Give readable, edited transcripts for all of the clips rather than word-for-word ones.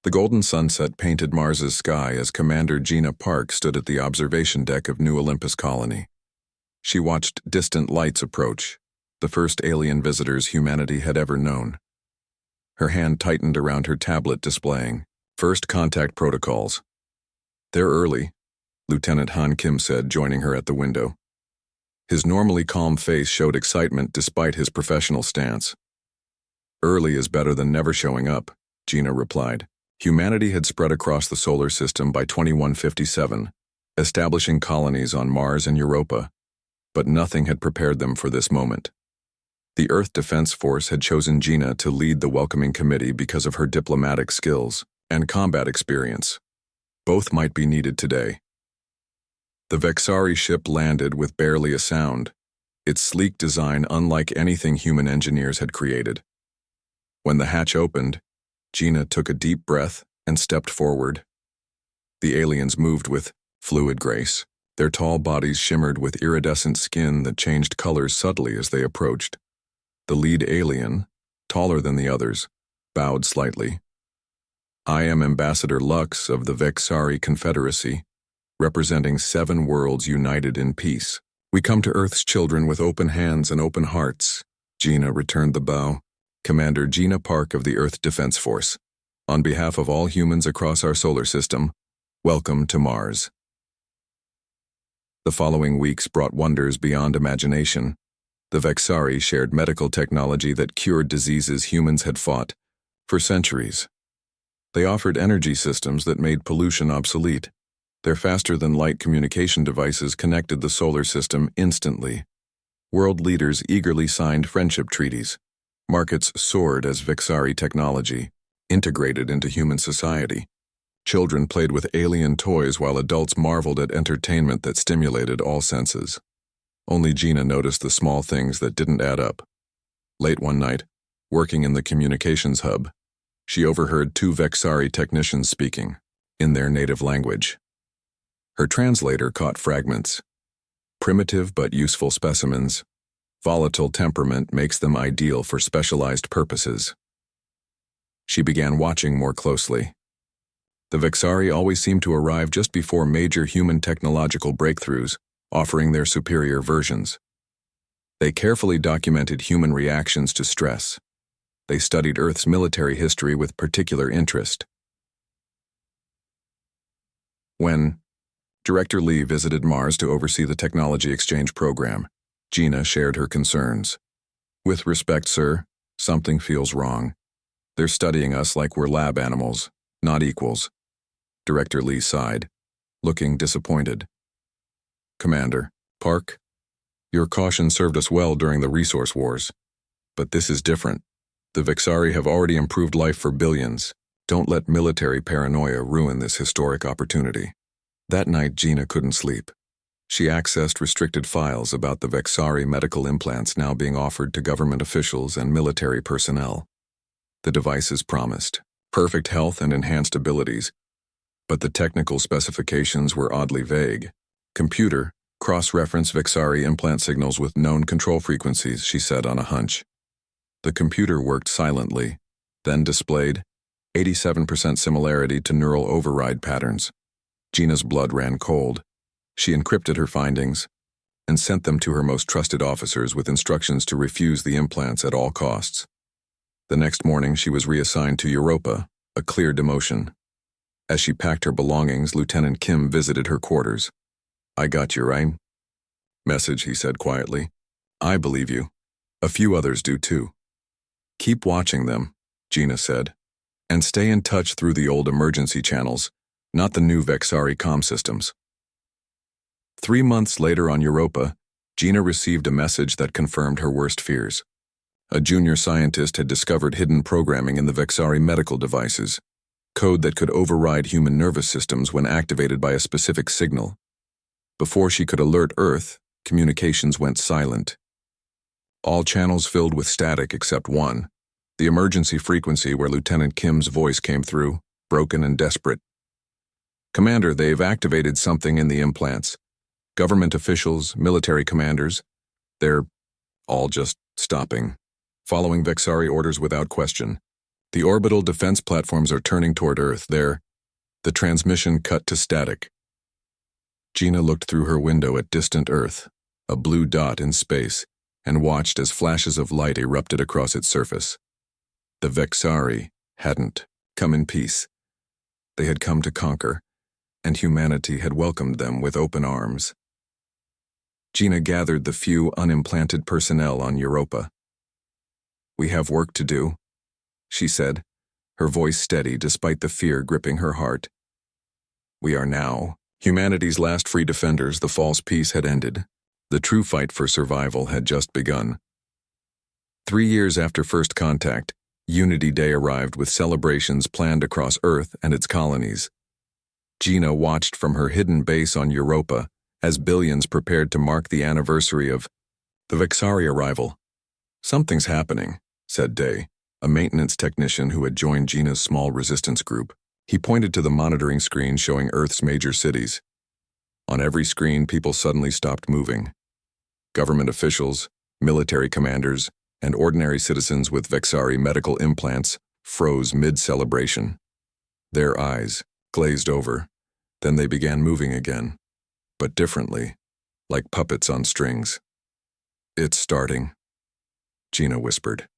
The golden sunset painted Mars's sky as Commander Gina Park stood at the observation deck of New Olympus Colony. She watched distant lights approach, the first alien visitors humanity had ever known. Her hand tightened around her tablet displaying first contact protocols. "They're early," Lieutenant Han Kim said, joining her at the window. His normally calm face showed excitement despite his professional stance. "Early is better than never showing up," Gina replied. Humanity had spread across the solar system by 2157, establishing colonies on Mars and Europa, but nothing had prepared them for this moment. The Earth Defense Force had chosen Gina to lead the welcoming committee because of her diplomatic skills and combat experience. Both might be needed today. The Vexari ship landed with barely a sound, its sleek design unlike anything human engineers had created. When the hatch opened, Gina took a deep breath and stepped forward. The aliens moved with fluid grace. Their tall bodies shimmered with iridescent skin that changed colors subtly as they approached. The lead alien, taller than the others, bowed slightly. "I am Ambassador Lux of the Vexari Confederacy, representing 7 worlds united in peace. We come to Earth's children with open hands and open hearts." Gina returned the bow. "Commander Gina Park of the Earth Defense Force. On behalf of all humans across our solar system, welcome to Mars." The following weeks brought wonders beyond imagination. The Vexari shared medical technology that cured diseases humans had fought for centuries. They offered energy systems that made pollution obsolete. Their faster-than-light communication devices connected the solar system instantly. World leaders eagerly signed friendship treaties. Markets soared as Vexari technology integrated into human society. Children played with alien toys while adults marveled at entertainment that stimulated all senses. Only Gina noticed the small things that didn't add up. Late one night, working in the communications hub, she overheard 2 Vexari technicians speaking, in their native language. Her translator caught fragments. Primitive but useful specimens. Volatile temperament makes them ideal for specialized purposes. She began watching more closely. The Vexari always seemed to arrive just before major human technological breakthroughs, offering their superior versions. They carefully documented human reactions to stress. They studied Earth's military history with particular interest. When Director Lee visited Mars to oversee the technology exchange program, Gina shared her concerns. "With respect, sir, something feels wrong. They're studying us like we're lab animals, not equals." Director Lee sighed, looking disappointed. "Commander Park, your caution served us well during the resource wars. But this is different. The Vexari have already improved life for billions. Don't let military paranoia ruin this historic opportunity." That night, Gina couldn't sleep. She accessed restricted files about the Vexari medical implants now being offered to government officials and military personnel. The devices promised perfect health and enhanced abilities, but the technical specifications were oddly vague. "Computer, cross-reference Vexari implant signals with known control frequencies," she said on a hunch. The computer worked silently, then displayed 87% similarity to neural override patterns. Gina's blood ran cold. She encrypted her findings and sent them to her most trusted officers with instructions to refuse the implants at all costs. The next morning, she was reassigned to Europa, a clear demotion. As she packed her belongings, Lieutenant Kim visited her quarters. "I got your message," he said quietly. "I believe you. A few others do too." "Keep watching them," Gina said, "and stay in touch through the old emergency channels, not the new Vexari comm systems." 3 months later on Europa, Gina received a message that confirmed her worst fears. A junior scientist had discovered hidden programming in the Vexari medical devices, code that could override human nervous systems when activated by a specific signal. Before she could alert Earth, communications went silent. All channels filled with static except one, the emergency frequency where Lieutenant Kim's voice came through, broken and desperate. "Commander, they've activated something in the implants. Government officials, military commanders, they're all just stopping, following Vexari orders without question. The orbital defense platforms are turning toward Earth. There, the transmission cut to static. Gina looked through her window at distant Earth, a blue dot in space, and watched as flashes of light erupted across its surface. The Vexari hadn't come in peace. They had come to conquer, and humanity had welcomed them with open arms. Gina gathered the few unimplanted personnel on Europa. "We have work to do," she said, her voice steady despite the fear gripping her heart. "We are now humanity's last free defenders. The false peace had ended. The true fight for survival had just begun." 3 years after first contact, Unity Day arrived with celebrations planned across Earth and its colonies. Gina watched from her hidden base on Europa as billions prepared to mark the anniversary of the Vexari arrival. "Something's happening," said Day, a maintenance technician who had joined Gina's small resistance group. He pointed to the monitoring screen showing Earth's major cities. On every screen, people suddenly stopped moving. Government officials, military commanders, and ordinary citizens with Vexari medical implants froze mid-celebration. Their eyes glazed over, then they began moving again, but differently, like puppets on strings. "It's starting," Gina whispered.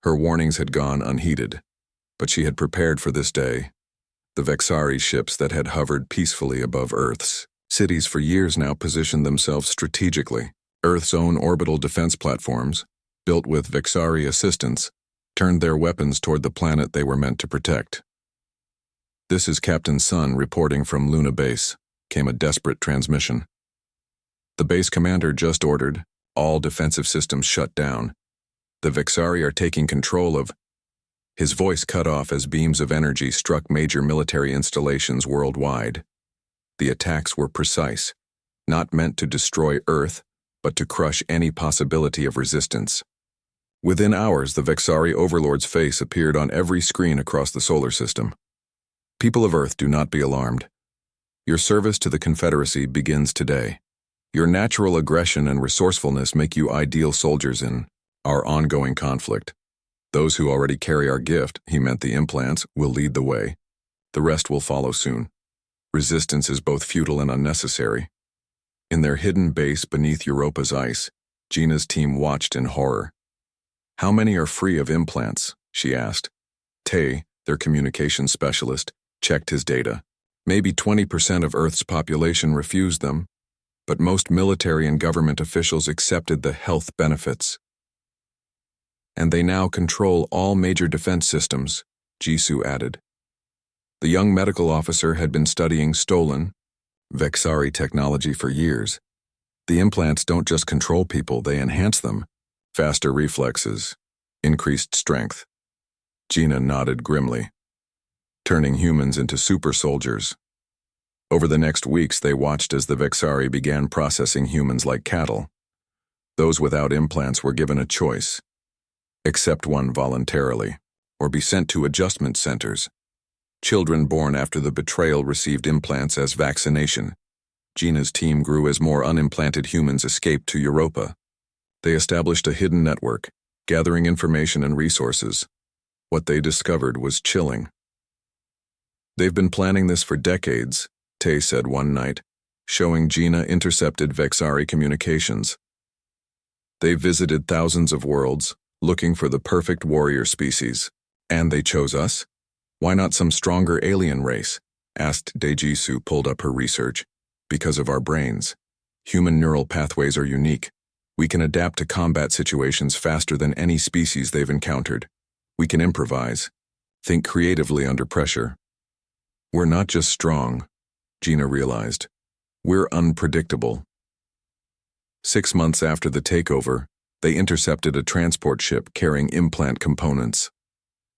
Her warnings had gone unheeded, but she had prepared for this day. The Vexari ships that had hovered peacefully above Earth's cities for years now positioned themselves strategically. Earth's own orbital defense platforms, built with Vexari assistance, turned their weapons toward the planet they were meant to protect. "This is Captain Sun reporting from Luna Base," came a desperate transmission. "The base commander just ordered all defensive systems shut down. The Vexari are taking control of—" His voice cut off as beams of energy struck major military installations worldwide. The attacks were precise, not meant to destroy Earth, but to crush any possibility of resistance. Within hours, the Vexari overlord's face appeared on every screen across the solar system. "People of Earth, do not be alarmed. Your service to the Confederacy begins today. Your natural aggression and resourcefulness make you ideal soldiers in our ongoing conflict. Those who already carry our gift," he meant the implants, "will lead the way. The rest will follow soon. Resistance is both futile and unnecessary." In their hidden base beneath Europa's ice, Gina's team watched in horror. "How many are free of implants?" she asked. Tay, their communications specialist, checked his data. "Maybe 20% of Earth's population refused them, but most military and government officials accepted the health benefits. And they now control all major defense systems," Jisoo added. The young medical officer had been studying stolen Vexari technology for years. "The implants don't just control people, they enhance them. Faster reflexes, increased strength." Gina nodded grimly. "Turning humans into super soldiers." Over the next weeks, they watched as the Vexari began processing humans like cattle. Those without implants were given a choice: accept one voluntarily, or be sent to adjustment centers. Children born after the betrayal received implants as vaccination. Gina's team grew as more unimplanted humans escaped to Europa. They established a hidden network, gathering information and resources. What they discovered was chilling. "They've been planning this for decades," Tay said one night, showing Gina intercepted Vexari communications. "They visited thousands of worlds, looking for the perfect warrior species. And they chose us? Why not some stronger alien race?" asked Daejisu, pulled up her research. "Because of our brains. Human neural pathways are unique. We can adapt to combat situations faster than any species they've encountered. We can improvise, think creatively under pressure. We're not just strong," Gina realized. "We're unpredictable." 6 months after the takeover, they intercepted a transport ship carrying implant components.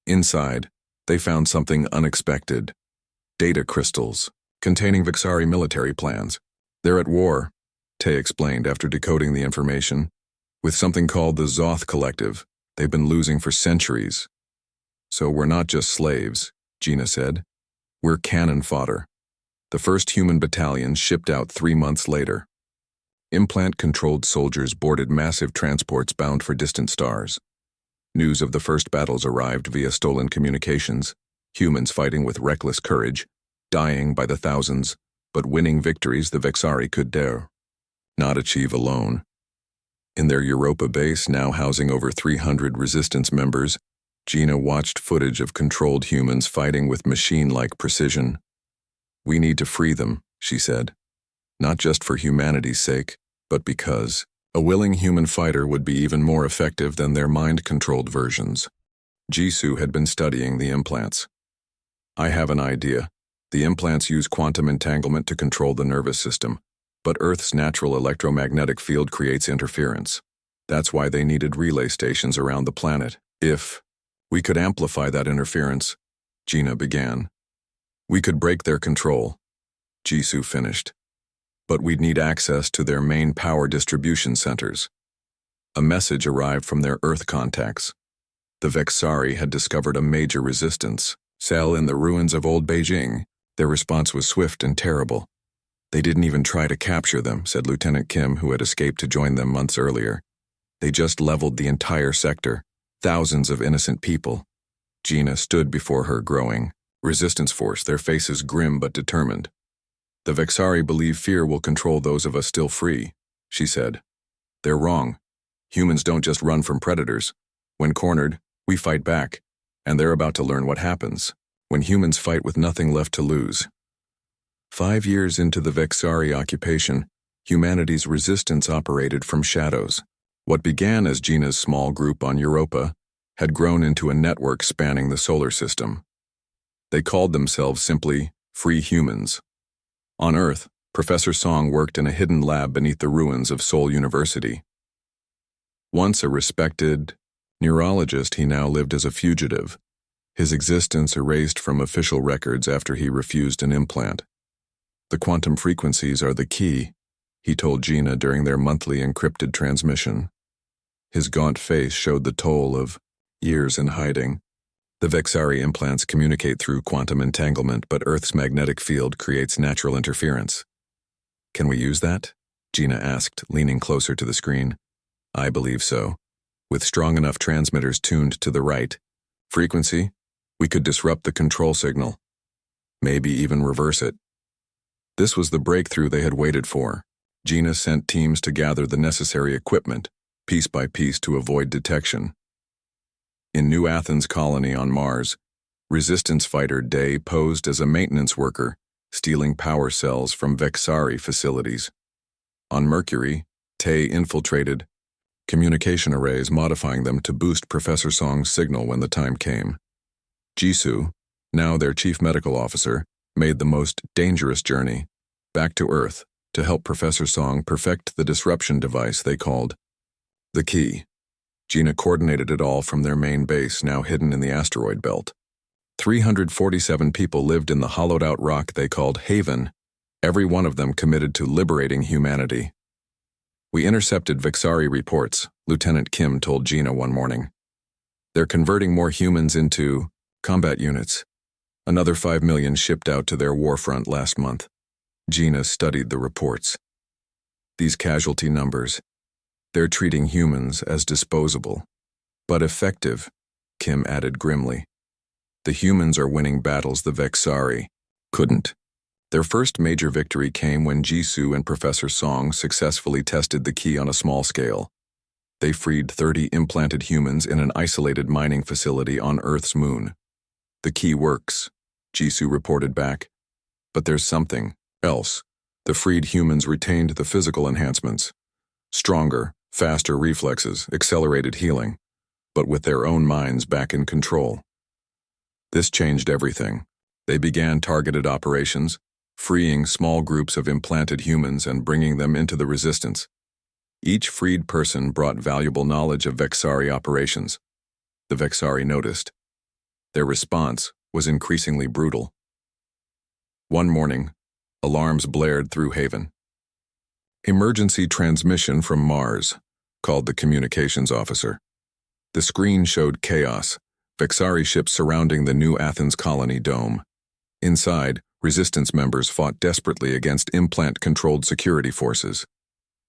Inside, they found something unexpected: data crystals containing Vexari military plans. "They're at war," Tay explained after decoding the information. "With something called the Zoth Collective. They've been losing for centuries." "So we're not just slaves," Gina said. "We're cannon fodder." The first human battalion shipped out 3 months later. Implant-controlled soldiers boarded massive transports bound for distant stars. News of the first battles arrived via stolen communications, humans fighting with reckless courage, dying by the thousands, but winning victories the Vexari could dare not achieve alone. In their Europa base, now housing over 300 resistance members, Gina watched footage of controlled humans fighting with machine-like precision. "We need to free them," she said. "Not just for humanity's sake, but because a willing human fighter would be even more effective than their mind-controlled versions." Jisoo had been studying the implants. "I have an idea. The implants use quantum entanglement to control the nervous system, but Earth's natural electromagnetic field creates interference. That's why they needed relay stations around the planet. If we could amplify that interference," Gina began. "We could break their control," Jisoo finished. "But we'd need access to their main power distribution centers." A message arrived from their Earth contacts. The Vexari had discovered a major resistance cell in the ruins of old Beijing. Their response was swift and terrible. "They didn't even try to capture them," said Lieutenant Kim, who had escaped to join them months earlier. "They just leveled the entire sector, thousands of innocent people." Gina stood before her growing resistance force, their faces grim but determined. "The Vexari believe fear will control those of us still free," she said. "They're wrong. Humans don't just run from predators. When cornered, we fight back, and they're about to learn what happens when humans fight with nothing left to lose." 5 years into the Vexari occupation, humanity's resistance operated from shadows. What began as Gina's small group on Europa had grown into a network spanning the solar system. They called themselves simply Free Humans. On Earth, Professor Song worked in a hidden lab beneath the ruins of Seoul University. Once a respected neurologist, he now lived as a fugitive, his existence erased from official records after he refused an implant. "The quantum frequencies are the key," he told Gina during their monthly encrypted transmission. His gaunt face showed the toll of years in hiding. "The Vexari implants communicate through quantum entanglement, but Earth's magnetic field creates natural interference." "Can we use that?" Gina asked, leaning closer to the screen. "I believe so. With strong enough transmitters tuned to the right frequency, we could disrupt the control signal, maybe even reverse it." This was the breakthrough they had waited for. Gina sent teams to gather the necessary equipment, piece by piece, to avoid detection. In New Athens colony on Mars, resistance fighter Day posed as a maintenance worker, stealing power cells from Vexari facilities. On Mercury, Tay infiltrated communication arrays, modifying them to boost Professor Song's signal when the time came. Jisoo, now their chief medical officer, made the most dangerous journey back to Earth to help Professor Song perfect the disruption device they called the Key. Gina coordinated it all from their main base, now hidden in the asteroid belt. 347 people lived in the hollowed-out rock they called Haven, every one of them committed to liberating humanity. "We intercepted Vexari reports," Lieutenant Kim told Gina one morning. "They're converting more humans into combat units. Another 5 million shipped out to their warfront last month." Gina studied the reports. "These casualty numbers, they're treating humans as disposable. But effective," Kim added grimly. "The humans are winning battles the Vexari couldn't." Their first major victory came when Jisoo and Professor Song successfully tested the Key on a small scale. They freed 30 implanted humans in an isolated mining facility on Earth's moon. "The Key works," Jisoo reported back. "But there's something else. The freed humans retained the physical enhancements. Stronger, faster reflexes, accelerated healing, but with their own minds back in control. This changed everything. They began targeted operations, freeing small groups of implanted humans and bringing them into the resistance. Each freed person brought valuable knowledge of Vexari operations. The Vexari noticed. Their response was increasingly brutal. One morning, alarms blared through Haven. "Emergency transmission from Mars," called the communications officer. The screen showed chaos, Vexari ships surrounding the New Athens colony dome. Inside, resistance members fought desperately against implant-controlled security forces.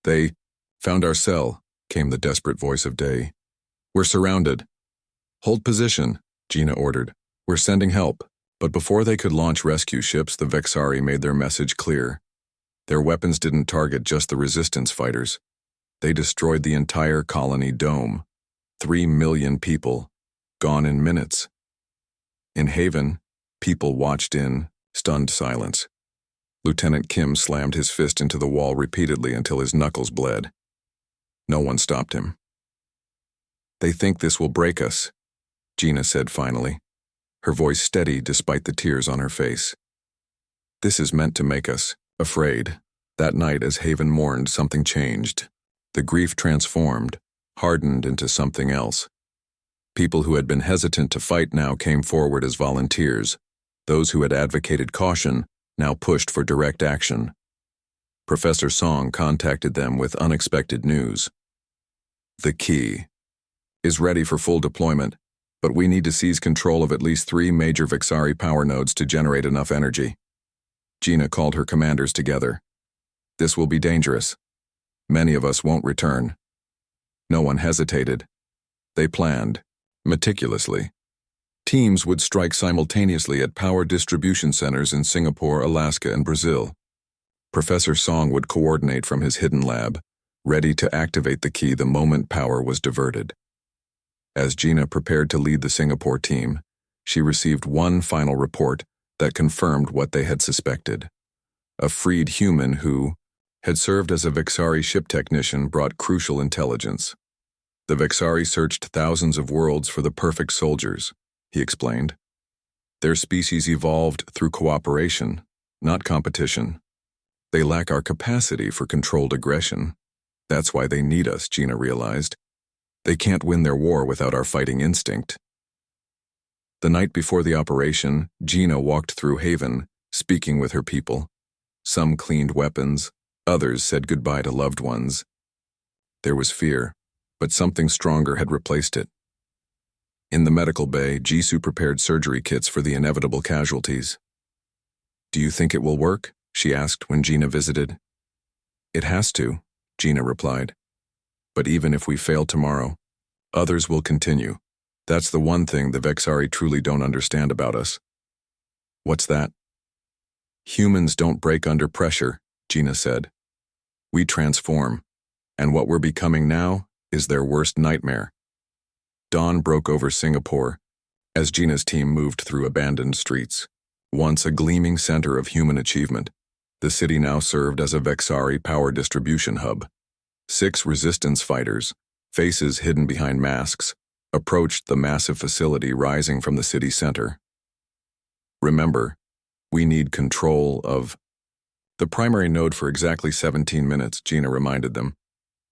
"They found our cell," came the desperate voice of Day. "We're surrounded. Hold position, Gina ordered. We're sending help. But before they could launch rescue ships, the Vexari made their message clear. Their weapons didn't target just the resistance fighters. They destroyed the entire colony dome. 3 million people, gone in minutes. In Haven, people watched in stunned silence. Lieutenant Kim slammed his fist into the wall repeatedly until his knuckles bled. No one stopped him. They think this will break us, Gina said finally, her voice steady despite the tears on her face. This is meant to make us afraid. That night, as Haven mourned, something changed. The grief transformed, hardened into something else. People who had been hesitant to fight now came forward as volunteers. Those who had advocated caution now pushed for direct action. Professor Song contacted them with unexpected news. The key is ready for full deployment, but we need to seize control of at least 3 major Vexari power nodes to generate enough energy. Gina called her commanders together. This will be dangerous. Many of us won't return. No one hesitated. They planned, meticulously. Teams would strike simultaneously at power distribution centers in Singapore, Alaska, and Brazil. Professor Song would coordinate from his hidden lab, ready to activate the key the moment power was diverted. As Gina prepared to lead the Singapore team, she received one final report that confirmed what they had suspected. A freed human who had served as a Vexari ship technician brought crucial intelligence. The Vexari searched thousands of worlds for the perfect soldiers, he explained. Their species evolved through cooperation, not competition. They lack our capacity for controlled aggression. That's why they need us, Gina realized. They can't win their war without our fighting instinct. The night before the operation, Gina walked through Haven, speaking with her people. Some cleaned weapons, others said goodbye to loved ones. There was fear, but something stronger had replaced it. In the medical bay, Jisoo prepared surgery kits for the inevitable casualties. "Do you think it will work?" she asked when Gina visited. "It has to," Gina replied. "But even if we fail tomorrow, others will continue. That's the one thing the Vexari truly don't understand about us." "What's that?" "Humans don't break under pressure," Gina said. "We transform, and what we're becoming now is their worst nightmare." Dawn broke over Singapore as Gina's team moved through abandoned streets. Once a gleaming center of human achievement, the city now served as a Vexari power distribution hub. 6 resistance fighters, faces hidden behind masks, approached the massive facility rising from the city center. "Remember, we need control of the primary node for exactly 17 minutes, Gina reminded them.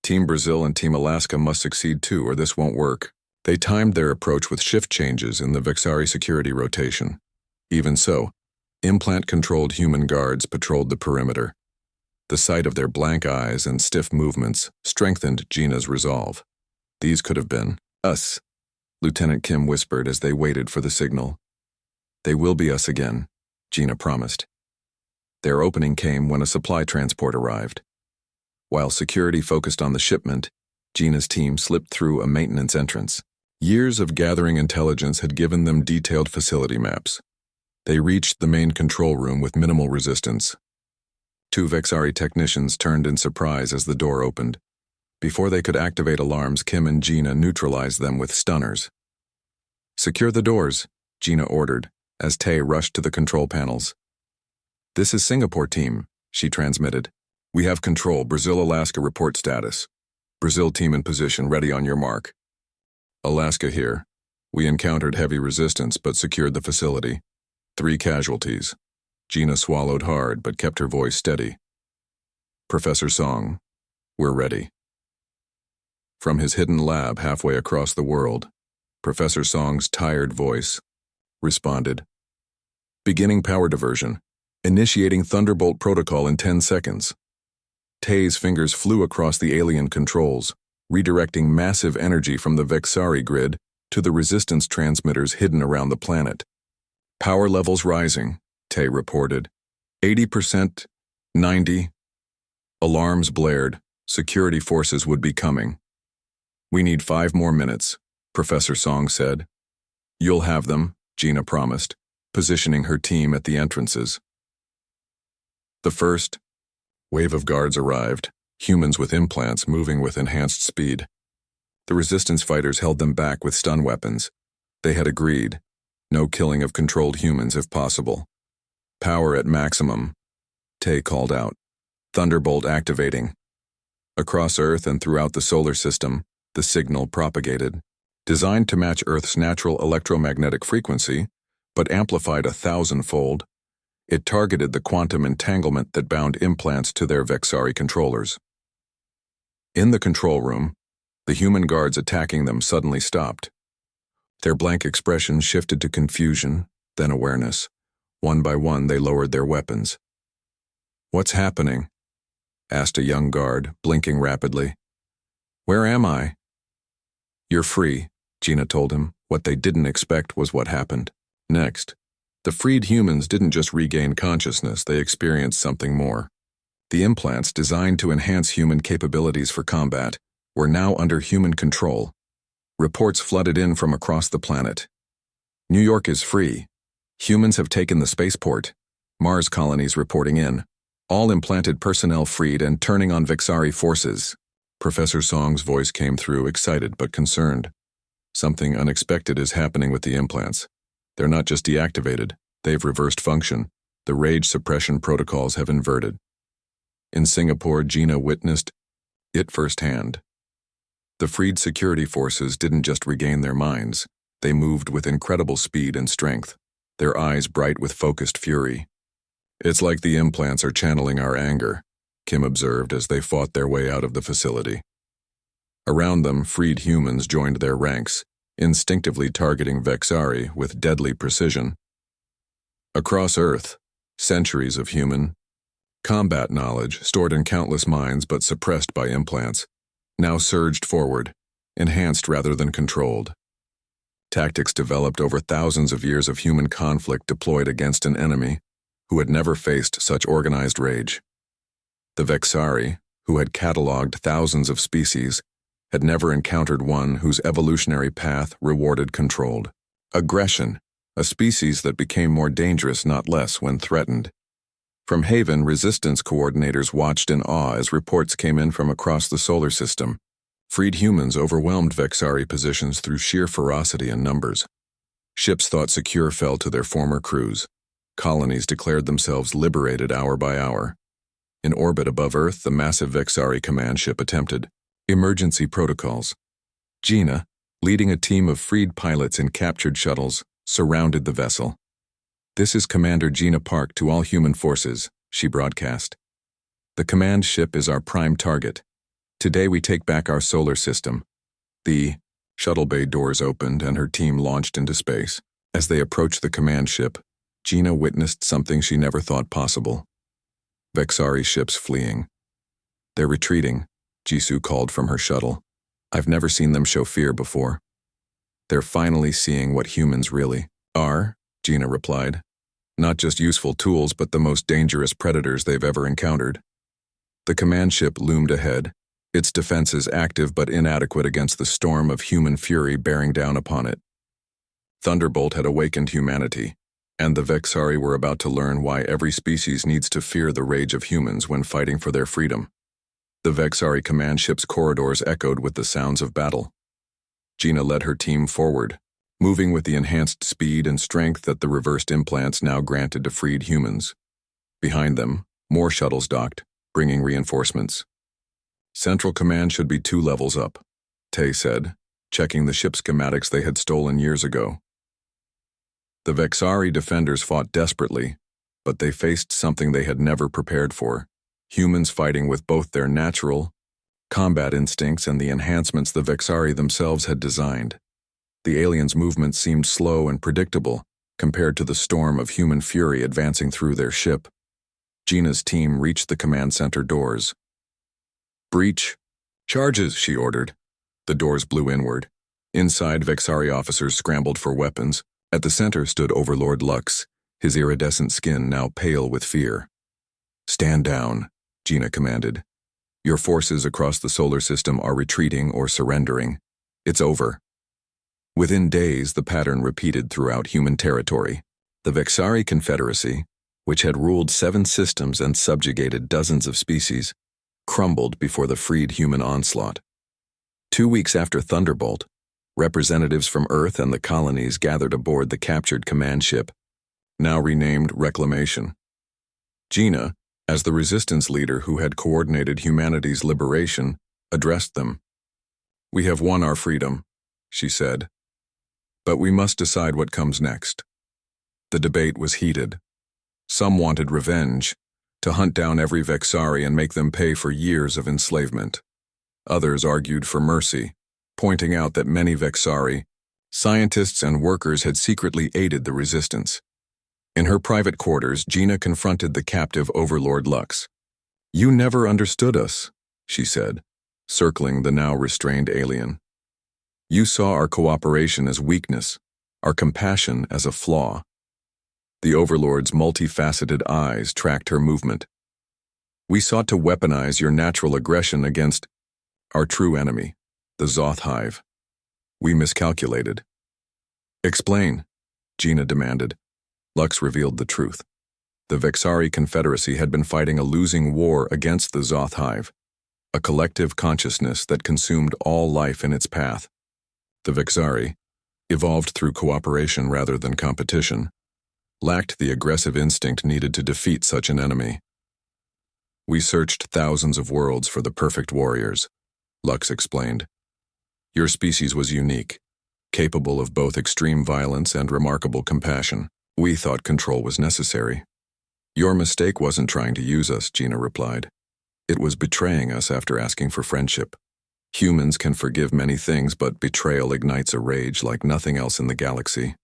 Team Brazil and Team Alaska must succeed too, or this won't work. They timed their approach with shift changes in the Vexari security rotation. Even so, implant-controlled human guards patrolled the perimeter. The sight of their blank eyes and stiff movements strengthened Gina's resolve. "These could have been us," Lieutenant Kim whispered as they waited for the signal. "They will be us again," Gina promised. Their opening came when a supply transport arrived. While security focused on the shipment, Gina's team slipped through a maintenance entrance. Years of gathering intelligence had given them detailed facility maps. They reached the main control room with minimal resistance. 2 Vexari technicians turned in surprise as the door opened. Before they could activate alarms, Kim and Gina neutralized them with stunners. "Secure the doors," Gina ordered, as Tay rushed to the control panels. "This is Singapore team," she transmitted. "We have control. Brazil, Alaska report status. Brazil team in position, ready on your mark. Alaska here. We encountered heavy resistance but secured the facility. 3 casualties." Gina swallowed hard but kept her voice steady. "Professor Song, we're ready." From his hidden lab halfway across the world, Professor Song's tired voice responded. "Beginning power diversion. Initiating Thunderbolt protocol in 10 seconds. Tay's fingers flew across the alien controls, redirecting massive energy from the Vexari grid to the resistance transmitters hidden around the planet. "Power levels rising," Tay reported. 80%, 90. Alarms blared. Security forces would be coming. "We need 5 more minutes," Professor Song said. You'll have them, Gina promised, positioning her team at the entrances. The first wave of guards arrived, humans with implants moving with enhanced speed. The resistance fighters held them back with stun weapons. They had agreed, no killing of controlled humans if possible. Power at maximum, Tay called out. Thunderbolt activating. Across Earth and throughout the solar system, the signal propagated. Designed to match Earth's natural electromagnetic frequency, but amplified 1,000-fold, it targeted the quantum entanglement that bound implants to their Vexari controllers. In the control room, the human guards attacking them suddenly stopped. Their blank expressions shifted to confusion, then awareness. One by one, they lowered their weapons. "What's happening?" asked a young guard, blinking rapidly. "Where am I?" "You're free," Gina told him. What they didn't expect was what happened. Next, the freed humans didn't just regain consciousness, they experienced something more. The implants, designed to enhance human capabilities for combat, were now under human control. Reports flooded in from across the planet. "New York is free. Humans have taken the spaceport. Mars colonies reporting in. All implanted personnel freed and turning on Vexari forces." Professor Song's voice came through, excited but concerned. "Something unexpected is happening with the implants. They're not just deactivated, they've reversed function. The rage suppression protocols have inverted." In Singapore, Gina witnessed it firsthand. The freed security forces didn't just regain their minds, they moved with incredible speed and strength, their eyes bright with focused fury. "It's like the implants are channeling our anger," Kim observed as they fought their way out of the facility. Around them, freed humans joined their ranks, instinctively targeting Vexari with deadly precision. Across Earth, centuries of human combat knowledge, stored in countless minds but suppressed by implants, now surged forward, enhanced rather than controlled. Tactics developed over thousands of years of human conflict deployed against an enemy who had never faced such organized rage. The Vexari, who had cataloged thousands of species, had never encountered one whose evolutionary path rewarded controlled aggression, a species that became more dangerous, not less, when threatened. From Haven, resistance coordinators watched in awe as reports came in from across the solar system. Freed humans overwhelmed Vexari positions through sheer ferocity and numbers. Ships thought secure fell to their former crews. Colonies declared themselves liberated hour by hour. In orbit above Earth, the massive Vexari command ship attempted emergency protocols. Gina, leading a team of freed pilots in captured shuttles, surrounded the vessel. "This is Commander Gina Park to all human forces," she broadcast. "The command ship is our prime target. Today we take back our solar system." The shuttle bay doors opened and her team launched into space. As they approached the command ship, Gina witnessed something she never thought possible. Vexari ships fleeing. "They're retreating," Jisoo called from her shuttle. "I've never seen them show fear before." "They're finally seeing what humans really are," Gina replied. "Not just useful tools, but the most dangerous predators they've ever encountered." The command ship loomed ahead, its defenses active but inadequate against the storm of human fury bearing down upon it. Thunderbolt had awakened humanity, and the Vexari were about to learn why every species needs to fear the rage of humans when fighting for their freedom. The Vexari command ship's corridors echoed with the sounds of battle. Gina led her team forward, moving with the enhanced speed and strength that the reversed implants now granted to freed humans. Behind them, more shuttles docked, bringing reinforcements. "Central Command should be 2 levels up," Tay said, checking the ship schematics they had stolen years ago. The Vexari defenders fought desperately, but they faced something they had never prepared for: humans fighting with both their natural combat instincts and the enhancements the Vexari themselves had designed. The aliens' movements seemed slow and predictable compared to the storm of human fury advancing through their ship. Gina's team reached the command center doors. "Breach. Charges," she ordered. The doors blew inward. Inside, Vexari officers scrambled for weapons. At the center stood Overlord Lux, his iridescent skin now pale with fear. "Stand down," Gina commanded. "Your forces across the solar system are retreating or surrendering. It's over." Within days, the pattern repeated throughout human territory. The Vexari Confederacy, which had ruled 7 systems and subjugated dozens of species, crumbled before the freed human onslaught. 2 weeks after Thunderbolt, representatives from Earth and the colonies gathered aboard the captured command ship, now renamed Reclamation. Gina, as the resistance leader who had coordinated humanity's liberation, addressed them. "We have won our freedom," she said, "but we must decide what comes next." The debate was heated. Some wanted revenge, to hunt down every Vexari and make them pay for years of enslavement. Others argued for mercy, pointing out that many Vexari, scientists and workers had secretly aided the resistance. In her private quarters, Gina confronted the captive overlord Lux. "You never understood us," she said, circling the now restrained alien. "You saw our cooperation as weakness, our compassion as a flaw." The overlord's multifaceted eyes tracked her movement. "We sought to weaponize your natural aggression against our true enemy, the Zoth Hive. We miscalculated." "Explain," Gina demanded. Lux revealed the truth. The Vexari Confederacy had been fighting a losing war against the Zoth Hive, a collective consciousness that consumed all life in its path. The Vexari, evolved through cooperation rather than competition, lacked the aggressive instinct needed to defeat such an enemy. "We searched thousands of worlds for the perfect warriors," Lux explained. "Your species was unique, capable of both extreme violence and remarkable compassion. We thought control was necessary." "Your mistake wasn't trying to use us," Gina replied. "It was betraying us after asking for friendship. Humans can forgive many things, but betrayal ignites a rage like nothing else in the galaxy."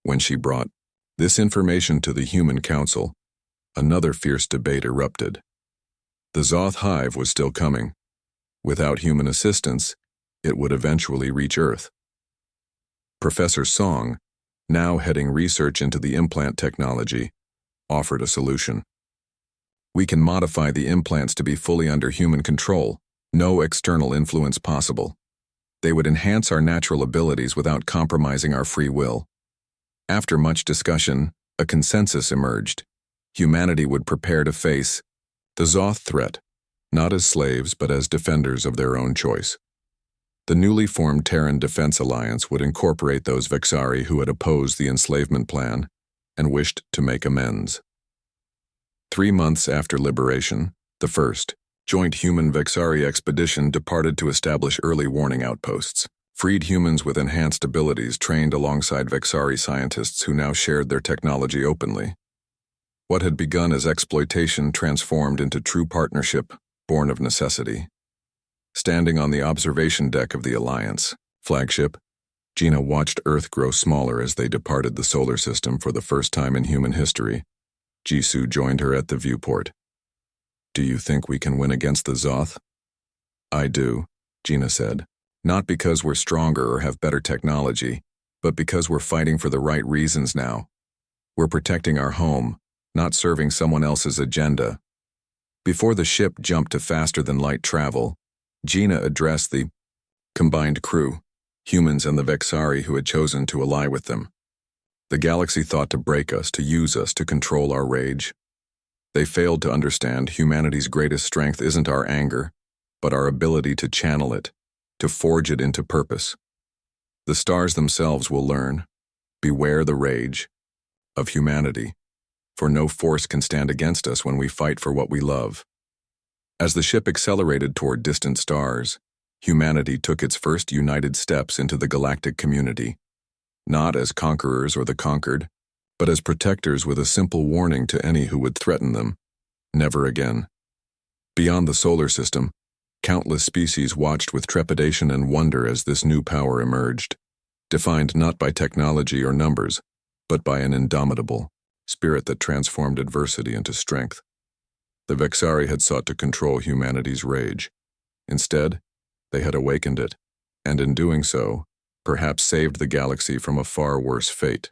When she brought this information to the Human Council, another fierce debate erupted. The Zoth Hive was still coming. Without human assistance, it would eventually reach Earth. Professor Song, now heading research into the implant technology, offered a solution. "We can modify the implants to be fully under human control, no external influence possible. They would enhance our natural abilities without compromising our free will." After much discussion, a consensus emerged. Humanity would prepare to face the Zoth threat, not as slaves but as defenders of their own choice. The newly formed Terran Defense Alliance would incorporate those Vexari who had opposed the enslavement plan and wished to make amends. 3 months after liberation, the first joint human Vexari expedition departed to establish early warning outposts. Freed humans with enhanced abilities trained alongside Vexari scientists who now shared their technology openly. What had begun as exploitation transformed into true partnership, born of necessity. Standing on the observation deck of the Alliance flagship, Gina watched Earth grow smaller as they departed the solar system for the first time in human history. Jisoo joined her at the viewport. "Do you think we can win against the Zoth?" "I do," Gina said. "Not because we're stronger or have better technology, but because we're fighting for the right reasons now. We're protecting our home, not serving someone else's agenda." Before the ship jumped to faster-than-light travel, Gina addressed the combined crew, humans and the Vexari who had chosen to ally with them. "The galaxy thought to break us, to use us, to control our rage. They failed to understand humanity's greatest strength isn't our anger, but our ability to channel it, to forge it into purpose. The stars themselves will learn. Beware the rage of humanity, for no force can stand against us when we fight for what we love." As the ship accelerated toward distant stars, humanity took its first united steps into the galactic community, not as conquerors or the conquered, but as protectors with a simple warning to any who would threaten them: never again. Beyond the solar system, countless species watched with trepidation and wonder as this new power emerged, defined not by technology or numbers, but by an indomitable spirit that transformed adversity into strength. The Vexari had sought to control humanity's rage. Instead, they had awakened it, and in doing so, perhaps saved the galaxy from a far worse fate.